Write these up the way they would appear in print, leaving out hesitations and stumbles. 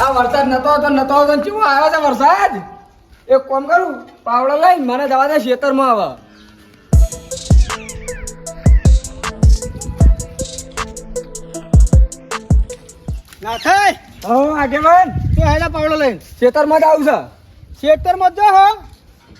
આ વરસાદ નતો તો કેવો આવ્યો છે વરસાદ. એક કામ કરું, પાવડો લઈને મને જવા દે ખેતરમાં આવે. ના થાય હો આગેવાન, તો હેડા પાવડો લઈને ખેતરમાં જ આવું છે. ખેતરમાં જો હો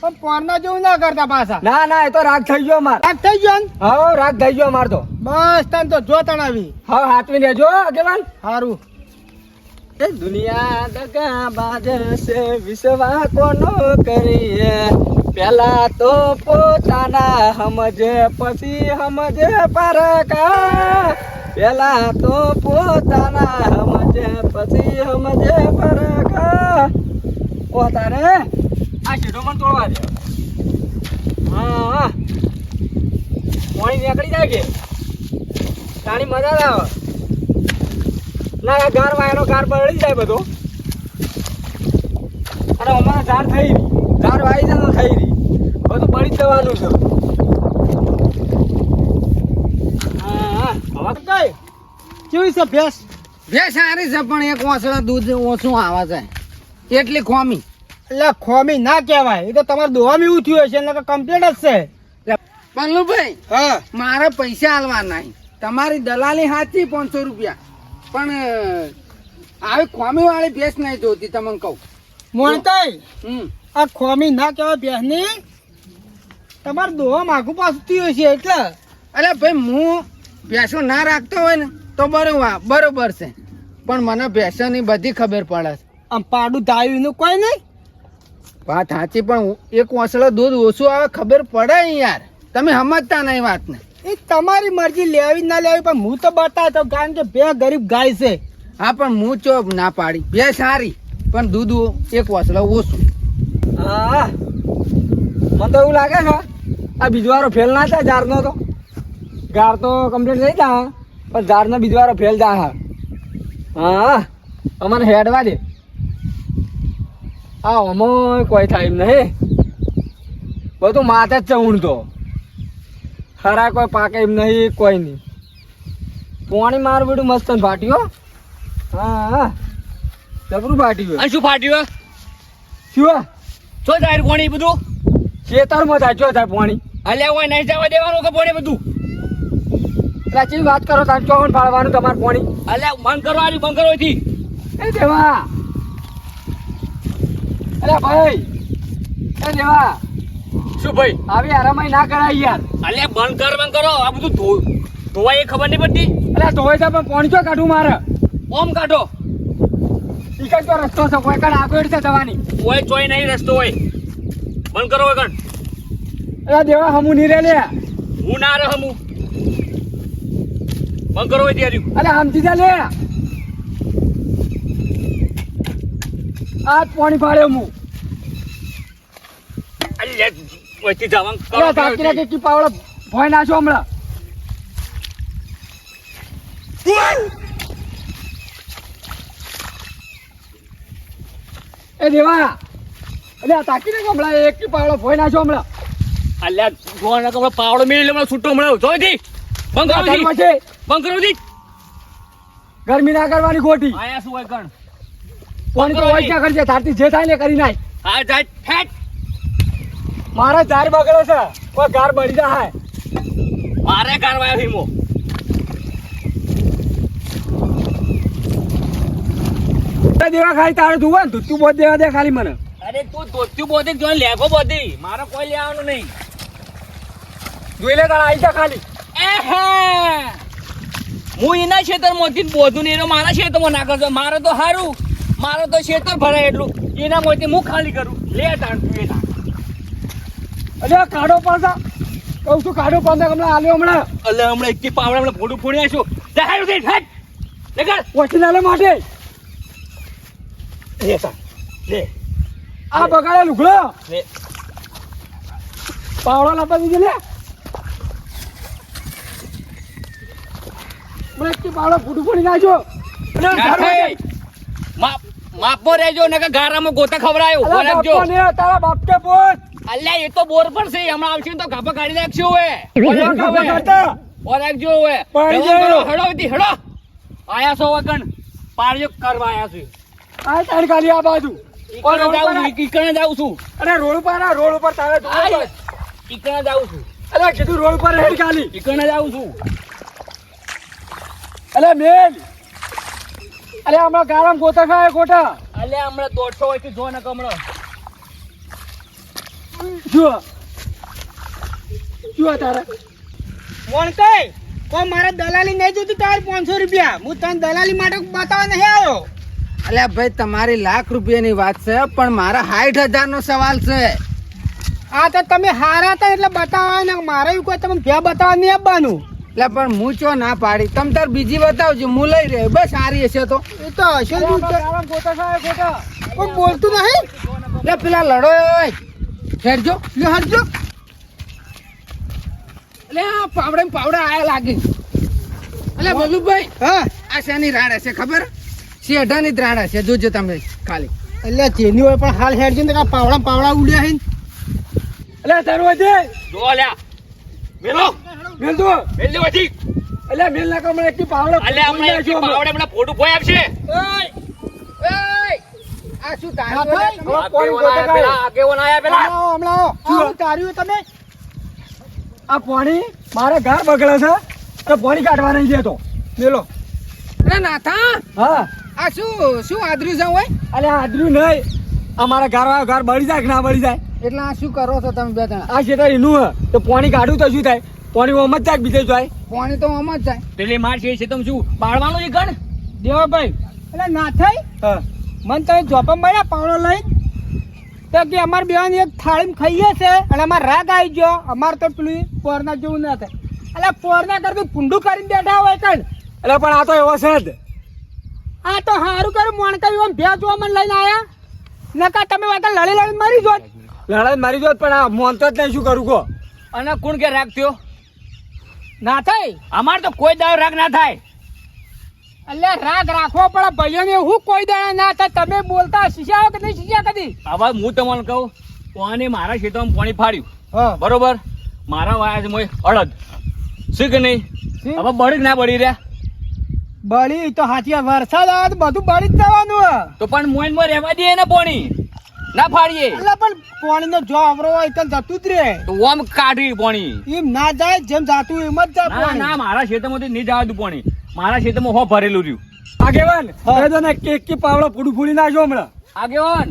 પણ પોરના જેવું ના કરતા પાછા. ના ના, એ તો રાગ થઈ ગયો માર. રાગ થઈ ગયો ને? હા રાગ થઈ ગયો માર તો. બસ તને તો જો તણાવી. હા હાથવી લેજો આગેવાન. સારું. એ દુનિયા દગાબાજ છે, વિશ્વા કોનો કરીએ. પેલા તો પોતાના સમજે, પછી સમજે પરકા. પેલા તો પોતાના સમજે, પછી સમજે પરકા. ઓ તારે આ સીધો મને તોડવા દે. હા પાણી નીકળી જાય કે તાણી મજા ના આવે. ના ગાર વાયરો ગાર બળી જાય બધો. અને અમારા ઝાડ થઈ રહી, ઝાડ વાઈ જાય તો થઈ રહી, બધું બળી જ જવાનું છે. હા હવે કઈ કેવી છે ભેંસ? ભેંસ સારી છે પણ એક વાસળા દૂધ ઓછું આવે છે એટલી ખોમી. એટલે ખોમી ના કહેવાય, એ તો તમારે દોવામાં એવું થયું હશે એટલે કમ્પ્લીટ જ છે. પલ્લુભાઈ હા મારે પૈસા આલવા નહીં, તમારી દલાલી સાચી 500 રૂપિયા, પણ આવી ખોમી વાળી ભેંસ નહીં જોતી તમને કહું. મોણતાઈ હમ આ ખોમી ના કહેવાય ભેંસની, તમારે દોવા માગું પાછું થયું હશે એટલે. અરે ભાઈ હું ભેંસો ના રાખતો હોય ને તો બરોબર છે, પણ મને ભેંસોની બધી ખબર પડે છે. આમ પાડું ધાયું એનું કોઈ નહીં. વાત સાચી, પણ એક વાસળો દૂધ ઓછું આવે ખબર પડે ને યાર, તમે સમજતા નહીં વાતને. એ તમારી મરજી લેવી ના લેવી, પણ હું તો બતાવતો કારણ કે બે ગરીબ ગાય છે. હા પણ હું ચો ના પાડી, ભેંસ સારી પણ દૂધ એક વાસળો ઓછું. હા મને તો એવું લાગે છે આ બીજો વારો ફેલ ના થાય ઝાડનો તો. ગાર તો કમ્પ્લીટ થઈ જા પણ ઝાડનો બીજો વારો ફેલ જા. હા અમને હેડવા દે. આ અમોય કોઈ થાય એમ નહીં, બધું માથે જ છે ઊંડ તો. ખરા કોઈ પાકે એમ નહીં, કોઈ નહીં. પાણી મારું બેડું મસ્ત ફાટ્યું. હા હા જબરું ફાટ્યું. શું ફાટ્યું? શું શું થાય પાણી બધું? ખેતરમાં થાય ચો થાય પાણી. અલ્યા હોય નહીં જવા દેવાનું કે પડે બધું? સાચી વાત કરો તાર ચોવન પાડવાનું તમારે પાણી. અલ્યા બંધ કરવાની, બંધ કરો એથી. એ દેવા, અરે ભાઈ, એ દેવા, શું ભાઈ? આવી આરામાઈ ના કરાય યાર. અલ્યા બંધ કરો આ બધું ધોવાય એ ખબર નહીં પડતી. અરે ધોઈ છે પણ પાણી ચો કાઢું મારે. ઓમ કાઢો. ઈ કઈ તો રસ્તો છે, કોઈ કણ આગળ છે જવાની. કોઈ ચોય નહીં રસ્તો હોય. બંધ કરો કણ. અરે દેવા હમું નહીં રે લે. હું ના રહું હું. બંધ કરો ત્યારે. અરે સમજી જા લે. આ જ પાણી પાડ્યો હું. અલ્યા વચ્ચે જવાનું કરો. અરે ધાકીને કે પાવડો ભોય નાખો હમણાં. એ દેવા, અરે તાકીને કે હમણાં એક પાવડો ભોય નાખો હમણાં. અલ્યા જોવાના કપડા પાવડો મેળી હમણાં છૂટો મળ્યો જોઈ દી. બંધ કરો દી. પછી બંધ કરો દી. ગરમી ના કરવાની ખોટી. આયા શું હોય કણ? પાણી તો હોય ક્યાં કરજે, તારથી જે થાય ને કરી નાખ. હા જાય ફેટ. મારા ઝાડ બગડે છે, કોઈ ગાર બળી જાય. મારે કારવાયો હિમો. દેવા ખાલી તારે જોવા ને તું બોધ દેવા દે ખાલી મને. અરે તું ધોત્યું બોધી જોઈ લેગો બોધી, મારે કોઈ લેવાનું નહીં. જોઈ લે તારા આવી જા ખાલી. એહે હું એના ખેતરમાંથી જ બોધું ને એનો મારા ખેતરમાં નાખો છો. મારે તો સારું, મારે તો ખેતર ભરાય એટલું, એના માંથી હું ખાલી કરું. લે તાણ તું એના. અરે કાઢો પડતા કહું છું, કાઢો પડતા હમણાં આલ્યો હમણાં. અલે હમણાં એક પાવડા હમણાં ફોડું ફોડી આવીશું. દેખાયું દે ફેટ. દેખાડ. ઓછી લાલે માટે લે તાણ લે આ બગાડે લુગડો લે. પાવડો લાપા દીધી લે. મને એક પાવડો ફૂટું ફોડી નાખ્યો. માપો રહેજો ને કે ગારામાં ગોતા ખવડાયો. અલા રાખજો. બાપા ને તારા બાપ કે પોત. અલ્યા એ તો બોર પર છે, હમણાં આવશે ને તો ગાભા કાઢી નાખશે હવે. ખબર કરતા. રાખજો હવે. પાડી જવાન દે. કરો, હેડો અહીંથી, હેડો. આયા છો વગણ પાડ્યો કરવા આયા છે. આ તારી ખાલી આ બાજુ ઈકણે જાઉં છું, ઈકણે જાઉં છું. અરે રોડ ઉપર આ રોડ ઉપર તારે જોવું આ પડે. ઈકણે જાઉં છું, અરે કીધું રોડ ઉપર હેડ ખાલી. ઈકણે જાઉં છું. અરે મેલ અરે હમણાં ગારામ ગોતા ખાય ખોટા. અલ્યા હમણાં 150 હોય જો ને કમળો. જુઓ જુઓ તારે મોણકાઈ કોઈ મારે દલાલી નહીં જોતી તારે 500 રૂપિયા હું તને દલાલી માટે બતાવવા નહીં આવ્યો. અલ્યા ભાઈ તમારી લાખ રૂપિયાની વાત છે પણ મારા 60,000 નો સવાલ છે. આ તો તમે હારા હતા એટલે બતાવવા ને મારે એવું કોઈ તમે ભ્યા બતાવવા નહીં આપવાનું. એટલે પણ હું ચો ના પાડી તમ તાર બીજી બતાવજો હું લઈ રહ્યો બસ સારી હશે તો. એ તો હશે જ નહીં તો. ગારામ ગોતા ખાય ખોટા. કોઈ બોલતું નહીં. એટલે પેલા લડો હોય ખેડજો લે હટજો. એટલે આ પાવડે ને પાવડા આયા લાગે. એટલે ભલુભાઈ હા આ શેની રાડ હશે ખબર? શેઢાની જ રાડ હશે જોજો તમે ખાલી. એટલે જેની હોય પણ હાલ હેડજો ને કાં પાવડા પાવડા ઉડ્યા હે ને. અરે તારું હજી જો અલ્યા મેલો મેલ તું મેલ દે વધી. એટલે મેલ ના કમળે એક પાવડો અલ્યા હમણાં એક પાવડે હમણાં ફોટો ભોય આપશે. આ શું હા, તારું ભાઈ. તમે? પાણી ગોતા ખાય. પેલા આગેવાન આયા પેલા. હમણાં હમણાં આવું તાર્યું તમે. આ પાણી મારે ઘર બગડે છે તો પાણી કાઢવા નહીં દેતો મેલો. અરે નાથા હા આ શું આદર્યું છે હોય? અલે આદર્યું નહીં અમારા ઘર બળી જાય કે ના બળી જાય. એટલે આ શું કરો છો તમે બે જણા? આ ખેતર એનું હે તો પાણી કાઢું તો શું થાય? પાણી ઓમ જ જાય કે બીજે જાય? પાણી તો આમ જ જાય. પેલી માર છે તમે શું બાળવાનું છે ગણ. દેવાભાઈ એટલે ના થાય હા મને તમે જોપા મળ્યા પાવડો લઈ તો કે અમાર બેવાની એક થાળીમાં ખાઈએ છે અને અમાર રાગ આવી ગયો. અમાર તો પેલું પોરના જેવું ના થાય. એટલે પોરના કરતું કુંડું કરીને બેઠા હોય કણ. એટલે પણ આ તો એવો છે જ. આ તો હારું કર્યું મોણકાઈ આમ ભેજ જોવા મને લઈને આયા નકા તમે વાતા લડી લડી મરી જોત. લડાઈ મારી જોત પણ આ મોનતો જ નહીં શું કરું કહો. અને કોણ કે રાગ થયો? ના થાય અમાર તો કોઈ દાવ રાગ ના થાય. એટલે રાગ રાખવો પડે ભાઈઓને. હું કોઈ દાડા ના થાય તમે બોલતા શીખ્યા કે નહીં શીખ્યા કદી? હવે હું તમને કહું પાણી મારા ખેતરમાં પાણી ફાડ્યું હા બરોબર. મારા વાયા છે મોય અડદ શું કે નહીં? હવે બળી ના બળી રહ્યા બળી તો હાથી વરસાદ આવે તો બધું બળી જ જવાનું હે. તો પણ મોઈનમાં રહેવા દે ને પાણી ના ફાડીએ એટલે પણ પાણીનો જો આવરો હોય તો જતું જ રે. તો ઓમ કાઢી પાણી. એમ ના જાય જેમ જાતું એમ જ જાય ના પાણી. ના મારા ખેતરમાંથી નહીં જવા દઉં પાણી. મારા ખેતરમાં હો ભરેલું રહ્યું. આગેવાન હવે તો ને કે પાવડો પૂડું ફૂડી નાખ્યો હમણાં. આગેવાન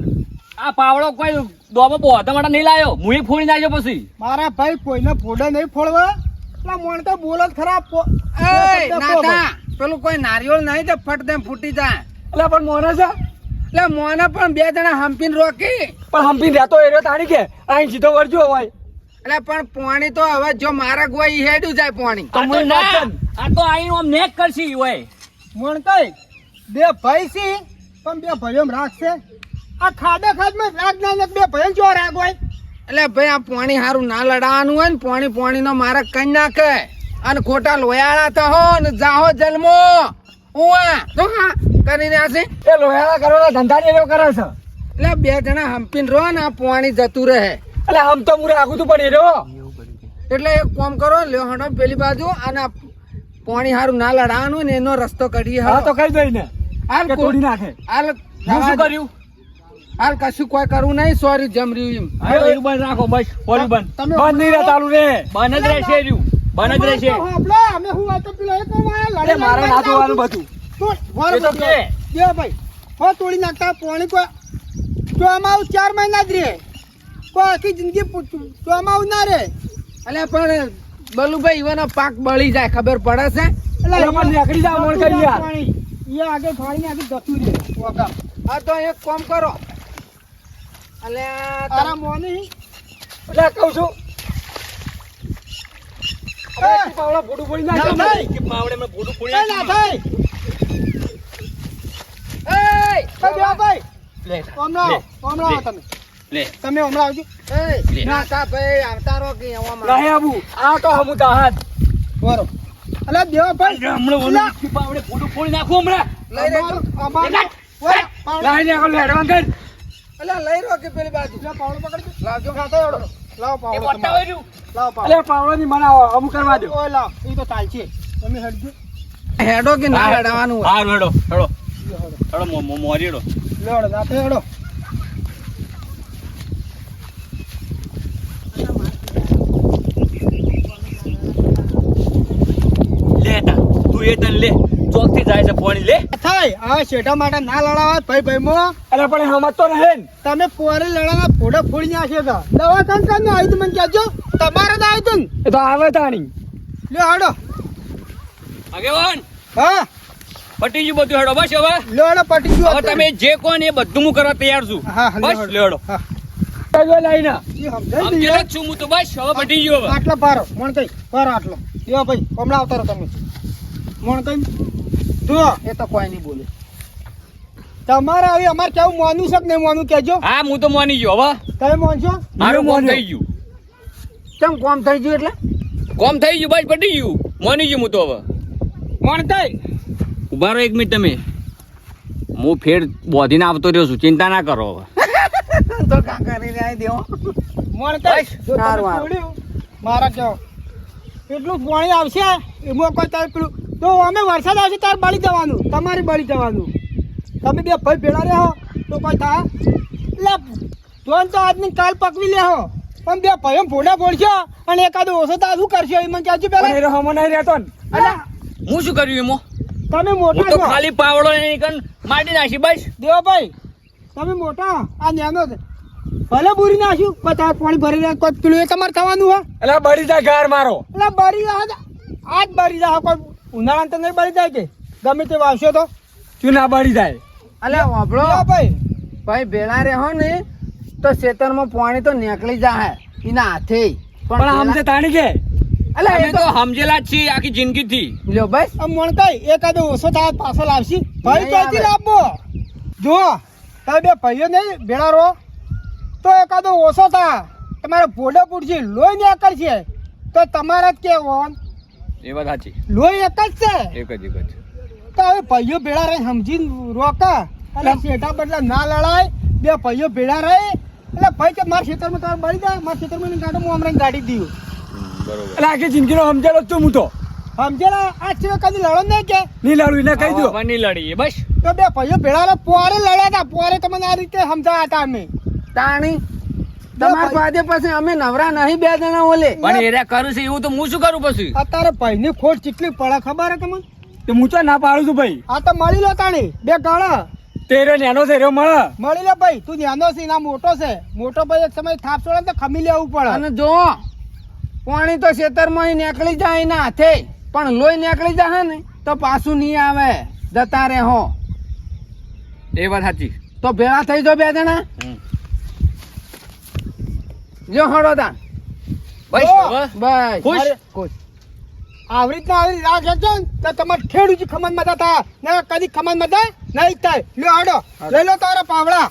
આ પાવડો કોઈ દોમો બોધા માટે નહીં લાયો. હું ફોડી નાખ્યો પછી. મારા ભાઈ કોઈને ફોડે નહીં ફોડવા. એટલે મોણ તો બોલો જ ખરા. એય નાથા પેલું કોઈ નારિયેળ નહીં તો ફટ દે ફૂટી જાય. એટલે પણ મોને છે એટલે મોને પણ બે જણા હંપીને રોકી. પણ હંપી રહેતો એરિયો તાણી કે અહીં સીધો વળજો હોય એટલે પણ પાણી તો હવે જો મારા ગોય ઈ હેડું જાય પાણી. આ તો ના, આ તો આઈને આમ નેક કરશી હોય. મોણ કઈ બે ભાઈ છે પણ બે ભાઈઓ રાખશે. આ ખાડે ખાડમાં રાગ ના ને બે ભાઈ જો રાગ હોય. એટલે ભાઈ આ પાણી હારું ના લડાવાનું હોય ને પાણી નો મારે કઈ નાખે અને ખોટા લોયાળા તો હો ને જાહો જન્મો ઉવા તો હા કરીને આશે. એ લોહાણા કરવાના ધંધા ને એનો કરે છે. એટલે બે જણા હંપીને રહો ને આ પાણી જતું રહે. એટલે આમ તો મુરે આખું તું પણ એરો એટલે એક કામ કરો લ્યો હડો પેલી બાજુ અને આ પાણી હારું ના લડાવાનું ને એનો રસ્તો કાઢીએ. હા તો કઈ દઈ ને હાલ કે તોડી નાખે. હાલ હું શું કર્યું? હાલ કશું કોઈ કરવું નહીં. સોરી જમ રહ્યું એમ. હા, તો એનું બંધ રાખો બસ. ઓલું બંધ તમે બંધ નહીં રહે ચાલુ રે. બંધ જ રહેશે રહ્યું. બંધ જ રહેશે. આપણે અમે હું વાત પેલો એક અરે મારે ના જોવાનું બધું. એ તો કે. ભાઈ હો તોડી નાખતા પાણી કોઈ ચોમાવું 4 મહિના જ રે. કોઈ આખી જિંદગી ચોમાવું ના રે. એટલે પણ બલુભાઈ ઈવાનો પાક બળી જાય ખબર પડે છે. એટલે એમાં નીકળી જા મોણ કરી યાર. પાણી એ આગળ પાણી આગળ જતું રે વગર. હા તો એક કામ કરો એટલે તારા મોની એટલે કહું છું અરે પાવડા ફોટું ફોડી ના નાખ્યો. થાય. કે પાવડે મેં ફોટો ફોડી એ ના થાય. એય! એ બે ભાઈ લે. હમણાં લે. હમણાં આવો તમે. લે. તમે હમણાં આવજો. એય! ના તા ભાઈ આવતા રહો કે એવામાં. નહીં આબુ આ તો હમું તાહાજ. બરો અલે દેવા ભાઈ હમણાં ઓલું કે પાવડે ફોટો ફોડી નાખું હમણાં. લઈ લેજો. લાઈને આગળ હેડવાન કર. એટલે લઈ રહ્યો કે પેલી બાજુ પાવડો પકડજો. લાવજો. ખાતા એવડો. લાવો એ પાવડો મોટા તમારો. હોય રહ્યું. લાવો પાવડો. એટલે પાવડાની મને અમુક કરવા દો. ઓય લાવ. એ તો ચાલશે. તમે હટજો. હેડો કે ના હેડવાનું હોય. હારું, હેડો હેડો. હેડો મોરીડો લેવડો રાતે હેડો લે તા તું એ તને લે ચોકથી જાય છે પાણી લે થાય આ શેઠા માટે ના લડાવા ભાઈ ભાઈ મો અરે પણ એ સમજતો નહીં ને. તમે પોરે લડાના ફોડો ફોડી નાખ્યો હતા દવા કામ આવી તું મને કહેજો તમારે જ આવ્યું તું એ તો આવે તાણી. ને લ્યો હેડો આગેવાન હા પટી ગયું બધું હેડો બસ હવે લ્યો હેડો પટી ગયો હવે તમે જે કોણ એ બધું હું કરવા તૈયાર છું હા બસ લેડો હા કયો લઈને એ સમજાઈ સમજેલો ગયું જ છું હું તો બસ હવે પટી ગયો હવે આટલો પારો મોણ કઈ પારો આટલો લ્યો ભાઈ હમણાં આવતા રહો તમે મોણ કઈ જુઓ એ તો કોઈ નહીં બોલે. તમારે હવે અમારે કેવું મોનું છે કે નહીં મોનું કહેજો હા હું તો માની ગયો હવે તમે મોનશો મારું કોમ માન્યું. થઈ ગયું કેમ કોમ થઈ ગયું એટલે કોમ થઈ ગયું બસ પટી ગયું માની ગયું હું તો હવે મોણ કઈ ઉભા રહો એક મિનિટ તમે હું ફેર બોધીને આવતો રહ્યો છું ચિંતા ના કરો હવે તો કા કરીને આવી દેવો. મોણ કઈ બસ, જો તમે સારું, સારું. છોડ્યું, મારા કેવો એટલું પાણી આવશે એમાં કોઈ તારે પેલું તો અમે વરસાદ આવશે તારે બળી જવાનું તમારે બળી જવાનું તમે બે ભાઈ ભેળા રહો તો કોઈ થાય એટલે જોન તો આજની કાલ પકવી લેહો પણ બે ભાઈઓ ફોડા ફોડશો અને એકાદો ઓછો તો શું કરશો એ મને કહેજો પણ પેલા એ રહો નહીં રહેતો ને. અલા, હું શું કર્યું એમાં તમે હું મોટા તો છો ખાલી પાવડો એની કન માટી નાખી બસ દેવાભાઈ તમે મોટા આ નેનો છે ભલે બુરી નાખ્યું પણ તાર પાણી ભરી રહ્યા કોઈ પેલું એ તમારે થવાનું હોય એટલે બળી જાય ગાર મારો. એટલે બળી જાય આજ બળી જાય કોઈ ઉનાળા તો નહીં બળી જાય કે ગમે તે વાવશો તો શું ના બળી જાય. અલ્યા વાપરો ભાઈ ભાઈ ભેળા રહો ને તો ખેતરમાં પાણી તો નીકળી જાય એના હાથે પણ આમ તે તાણી કે અલ્યા અમે એ તો તો સમજેલા જ છીએ આખી જિંદગીથી લ્યો બસ આમ મણકાઈ એકાદો ઓછો થાય પાછો લાવશી ભાઈ નહીં ક્યાંથી આવે. લાવવો જો તમે બે ભાઈઓ નહીં ભેળા રહો તો એકાદો ઓછો થાય તમારે ભોડે પૂડશે લોહી નીકળશે તો તમારે જ કેવું એ વાત સાચી લોહી એક જ છે એક જ એક જ તો હવે ભાઈઓ ભેળા રહી સમજીને રોકા અને શેઠા બદલા ના લડાય બે ભાઈઓ ભેળા રહે એટલે ભાઈ કે મારા ખેતરમાં તમારે બળી જાય મારા ખેતરમાં એની ગાડો હું હમણાં ગાડી દઉં બરોબર એટલે આખી જિંદગીનો સમજેલો જ છું હું તો. સમજેલા આ સિવાય કદી લડો નહીં કે નહીં લડું એને કહી દો. હવે નહીં લડીએ બસ તો બે ભાઈઓ ભેળા રહે પોરે લડ્યા હતા પોરે તમને આ રીતે સમજાયા હતા અમે તાણી તમાર પાદે પછી અમે નવરા નહીં બે જણા ઓલે પણ એરા કરું છે એવું તો હું શું કરું પછી અત્યારે ભાઈની ખોટ કેટલી પડે ખબર હે તમને તે હું તો ના પાડું છું ભાઈ. આ તો મળી લો તાણી બે ગાળા તેરો નેનો છે એરો મળે. મળી લે ભાઈ તું નાનો છે ના મોટો છે મોટો ભાઈ એક સમય થાપ છોડે ને તો ખમી લેવું પડે અને જો પાણી તો ખેતરમાં નીકળી જાય એના હાથે પણ લોહી નીકળી જાય ને તો પાછું નહીં આવે જતા રહે હો એ વાત સાચી તો ભેળા થઈ જાઓ બે જણા જો હળો તા બસ ઓ, હવે બસ ખુશ? અરે, ખુશ આવી રીતના આવી રાહ ખેંચો ને તો તમારે ખેડૂત ખમણ માં થતા ને કદી ખમણ માં થાય નહીં થાય લ્યો હાડો લઈ લો તારા પાવડા